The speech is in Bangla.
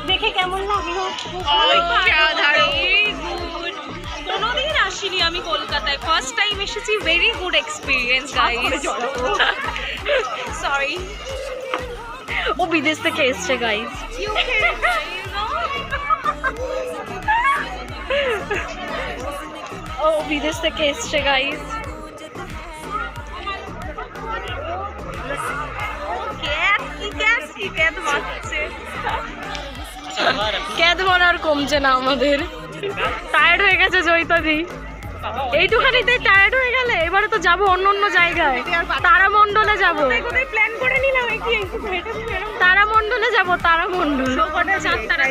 দেখে কেমন লাগলো? কোনোদিন আসিনি আমি কলকাতায়, ফার্স্ট টাইম এসেছি। Very good experience guys. Sorry, ও বিদেশ থেকে এসছে গাইস। ও বিদেশ থেকে এসছে গাইস। ক্যাদ মনে আর কমছে না আমাদের। টায়ার্ড হয়ে গেছে জয়িতাদি, এইটুখানিতে টায়ার্ড হয়ে গেলে এবারে তো যাবো অন্য অন্য জায়গায়। তারামণ্ডলে যাবো, প্ল্যান করে নিলাম। তারামণ্ডলে যাবো, তারামণ্ডল। 4 তারা